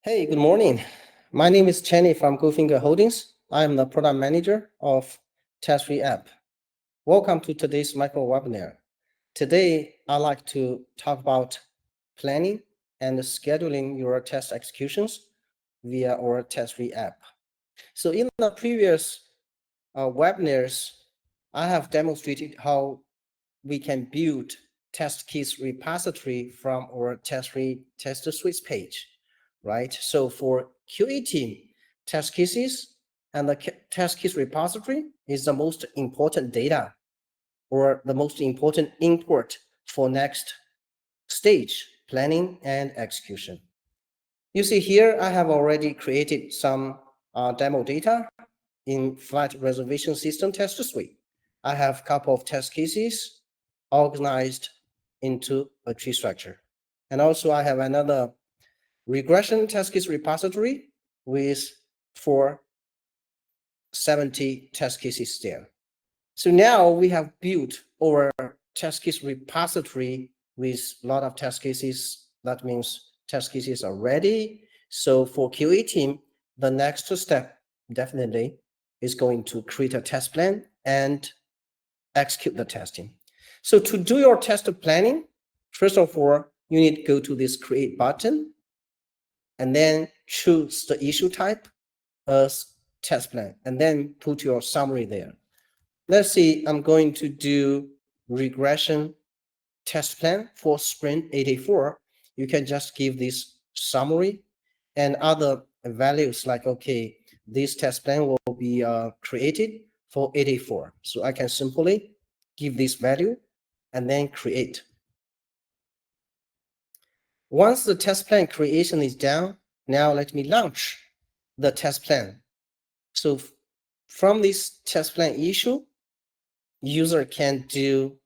Hey, good morning. My name is Chenny from Goldfinger Holdings. I am the product manager of TestRay app. Welcome to today's micro webinar. Today, I'd like to talk about planning and scheduling your test executions via our TestRay app. So in the previous webinars, I have demonstrated how we can build test case repository from our TestRay test suite page, right? So for QA team, test cases and the test case repository is the most important data or the most important input for next stage, planning and execution. You see here, I have already created some demo data in flight reservation system test suite. I have a couple of test cases organized into a tree structure. And also I have another regression test case repository with 470 test cases there. So now we have built our test case repository with a lot of test cases. That means test cases are ready. So for QA team, the next step definitely is going to create a test plan and execute the testing. So to do your test planning, first of all, you need to go to this create button and then choose the issue type as test plan and then put your summary there. Let's see, I'm going to do regression test plan for sprint 84. You can just give this summary and other values like, okay, this test plan will be created for 84. So I can simply give this value and then create. Once the test plan creation is done, now let me launch the test plan. So from this test plan issue, user can do,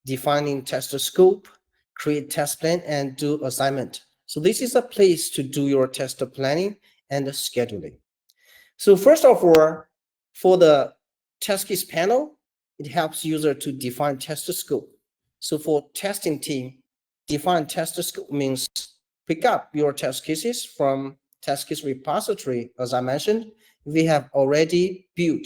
defining test scope, create test plan, and do assignment. So this is a place to do your test planning and scheduling. So first of all, for the test case panel, it helps user to define test scope. So for testing team, define test scope means pick up your test cases from test case repository. As I mentioned, we have already built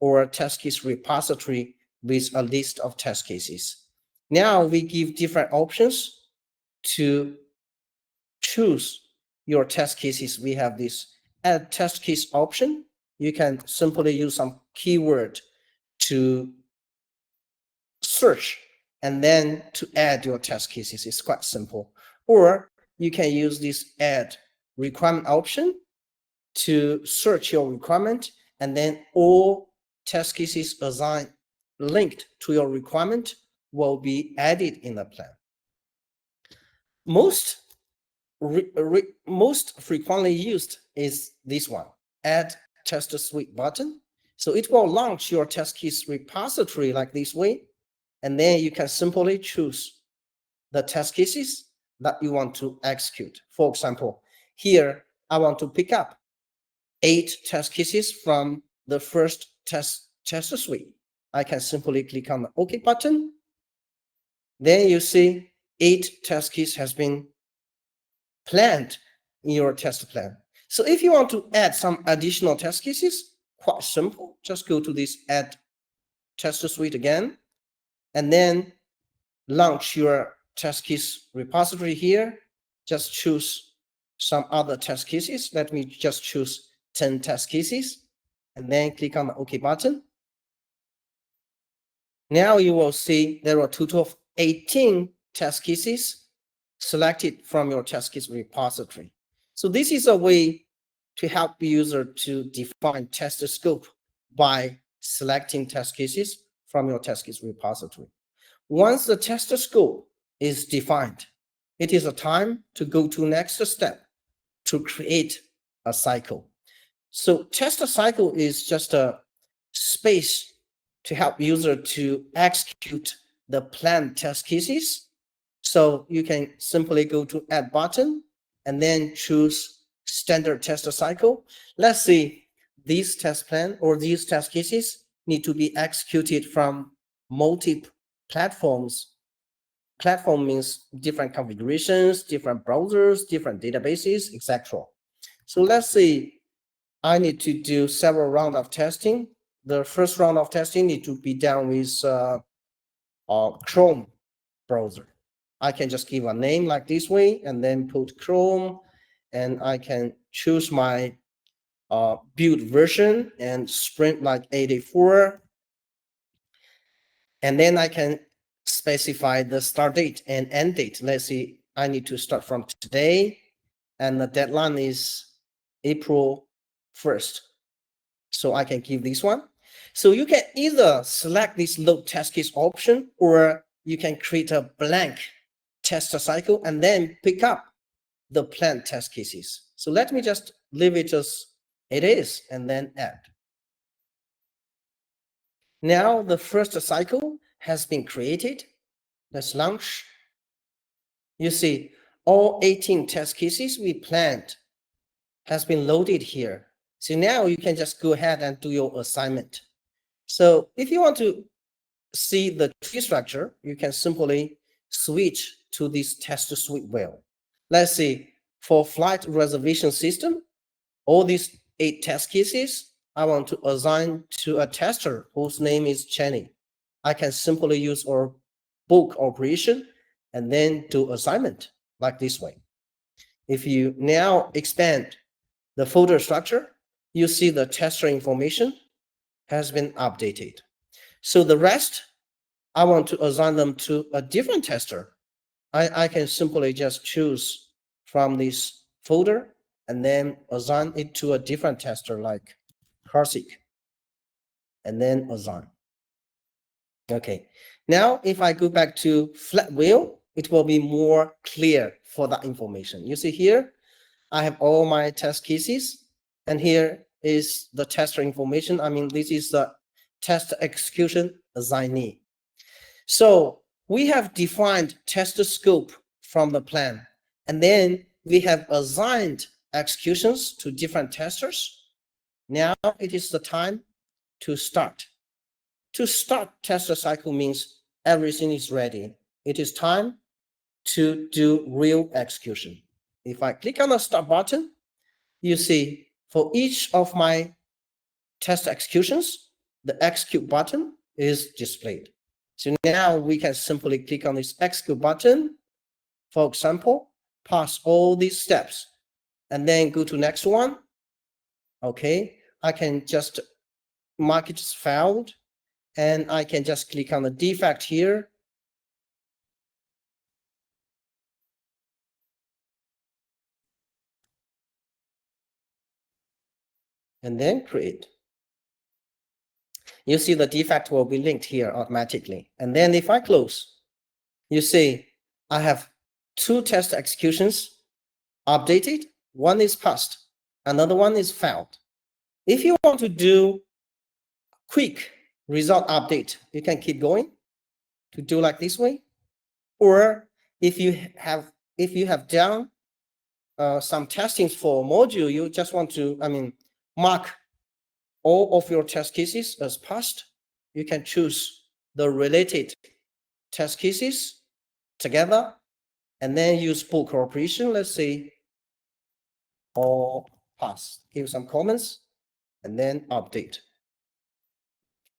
our test case repository with a list of test cases. Now we give different options to choose your test cases. We have this add test case option. You can simply use some keyword to search and then to add your test cases. It's quite simple. Or you can use this add requirement option to search your requirement, and then all test cases assigned linked to your requirement will be added in the plan. Most frequently used is this one, add test suite button. So it will launch your test case repository like this way, and then you can simply choose the test cases that you want to execute. For example, here I want to pick up 8 test cases from the first test suite. I can simply click on the OK button. Then you see 8 test cases has been planned in your test plan. So if you want to add some additional test cases, quite simple. Just go to this add test suite again, and then launch your test case repository here. Just choose some other test cases. Let me just choose 10 test cases and then click on the OK button. Now you will see there are a total of 18 test cases selected from your test case repository. So this is a way to help the user to define test scope by selecting test cases from your test case repository. Once the test scope is defined, it is a time to go to next step to create a cycle. So test cycle is just a space to help user to execute the planned test cases. So you can simply go to add button and then choose standard test cycle. Let's see, these test plan or these test cases need to be executed from multiple platforms platform means different configurations, different browsers, different databases, etc. So let's say I need to do several rounds of testing. The first round of testing need to be done with Chrome browser. I can just give a name like this way and then put Chrome, and I can choose my build version and sprint like 84. And then I can specify the start date and end date. Let's see, I need to start from today, and the deadline is April 1st. So I can give this one. So you can either select this load test case option, or you can create a blank test cycle and then pick up the planned test cases. So let me just leave it as it is and then add. Now the first cycle has been created. Let's launch. You see, all 18 test cases we planned has been loaded here. So now you can just go ahead and do your assignment. So if you want to see the tree structure, you can simply switch to this test suite wheel. Let's see, for flight reservation system, all these 8 test cases, I want to assign to a tester whose name is Chenny. I can simply use our book operation and then do assignment like this way. If you now expand the folder structure, you see the tester information has been updated. So the rest, I want to assign them to a different tester. I can simply just choose from this folder and then assign it to a different tester like Karthik, and then assign. Okay, now if I go back to flat wheel, it will be more clear for that information. You see here, I have all my test cases, and here is the tester information. I mean, this is the test execution assignee. So we have defined test scope from the plan, and then we have assigned executions to different testers. Now it is the time to start. To start test cycle means everything is ready. It is time to do real execution. If I click on the start button, you see for each of my test executions, the execute button is displayed. So now we can simply click on this execute button, for example, pass all these steps, and then go to next one. Okay, I can just mark it as failed, and I can just click on the defect here. And then create. You see the defect will be linked here automatically. And then if I close, you see I have 2 test executions updated. One is passed, another one is failed. If you want to do quick result update, you can keep going to do like this way. Or if you have done some testings for a module, you just want to, mark all of your test cases as passed, you can choose the related test cases together and then use book operation. Let's say all pass, give some comments and then update.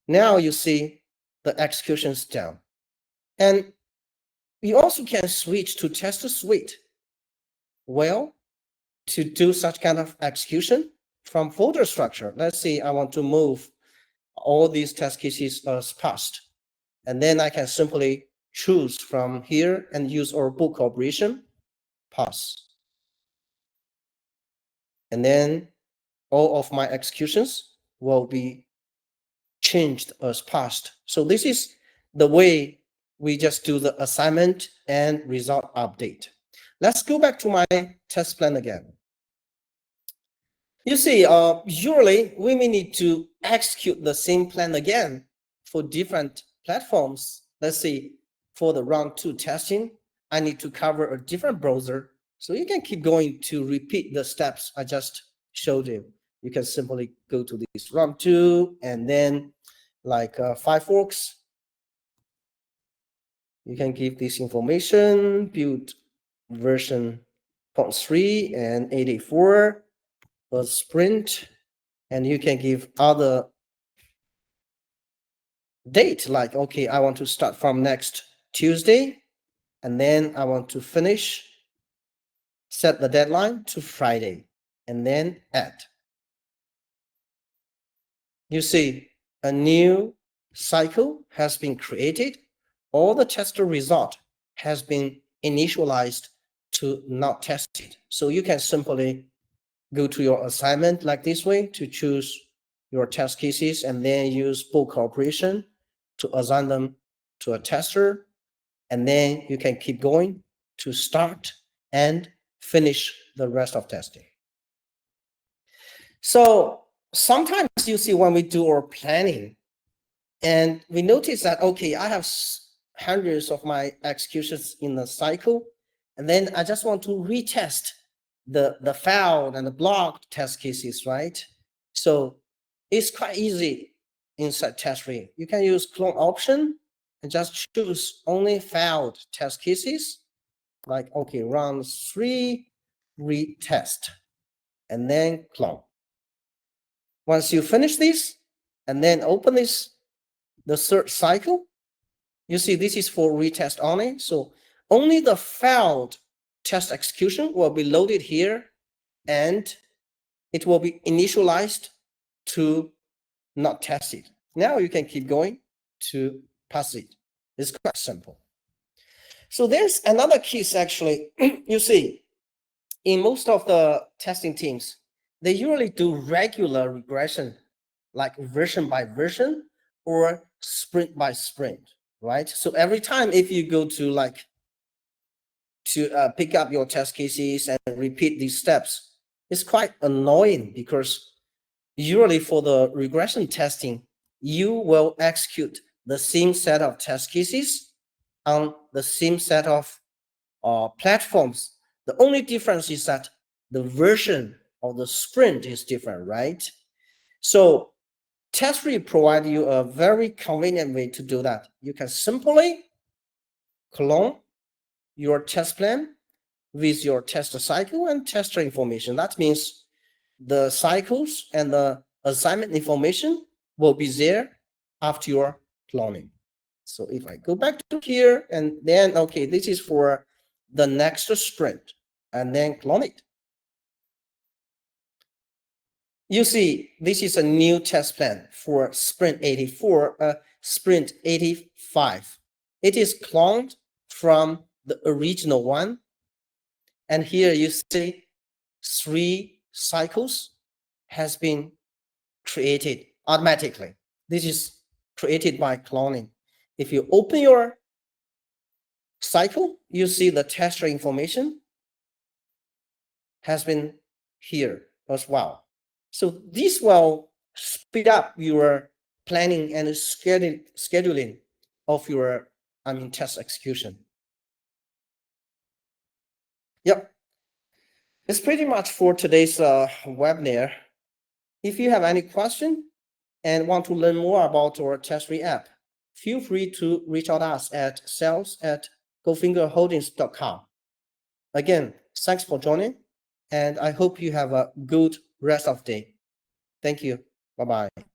Now you see the executions down. And you also can switch to test suite. Well, to do such kind of execution from folder structure, let's say I want to move all these test cases as passed. And then I can simply choose from here and use our book operation, pass. And then all of my executions will be changed as passed. So this is the way we just do the assignment and result update. Let's go back to my test plan again. You see, usually we may need to execute the same plan again for different platforms. Let's say for the round 2 testing, I need to cover a different browser. So you can keep going to repeat the steps I just showed you. You can simply go to this round 2 and then like Firefox. You can give this information, build version 0.3 and 84, a sprint, and you can give other date, like, okay, I want to start from next Tuesday, and then I want to finish, set the deadline to Friday, and then add. You see, a new cycle has been created. All the tester result has been initialized to not tested. So you can simply go to your assignment like this way to choose your test cases and then use bulk operation to assign them to a tester. And then you can keep going to start and finish the rest of testing. So sometimes you see when we do our planning and we notice that, okay, I have hundreds of my executions in the cycle, and then I just want to retest the failed and the blocked test cases, right? So it's quite easy inside TestRay. You can use clone option and just choose only failed test cases, like, okay, run 3, retest, and then clone. Once you finish this, and then open this, the third cycle, you see this is for retest only. So only the failed test execution will be loaded here, and it will be initialized to not test it. Now you can keep going to pass it. It's quite simple. So there's another case actually. You see, in most of the testing teams, they usually do regular regression, like version by version or sprint by sprint, right? So every time if you go to pick up your test cases and repeat these steps, it's quite annoying because usually for the regression testing, you will execute the same set of test cases on the same set of platforms. The only difference is that the version of the sprint is different, right? So TestRay provides you a very convenient way to do that. You can simply clone your test plan with your test cycle and tester information. That means the cycles and the assignment information will be there after your cloning. So if I go back to here and then, okay, this is for the next sprint, and then clone it. You see, this is a new test plan for sprint 84, sprint 85. It is cloned from the original one. And here you see 3 cycles has been created automatically. This is created by cloning. If you open your cycle, you see the tester information has been here as well. So this will speed up your planning and scheduling of your, test execution. Yep. It's pretty much for today's webinar. If you have any question and want to learn more about our TestRay app, feel free to reach out to us at sales@goldfingerholdings.com. Again, thanks for joining, and I hope you have a good rest of the day. Thank you. Bye-bye.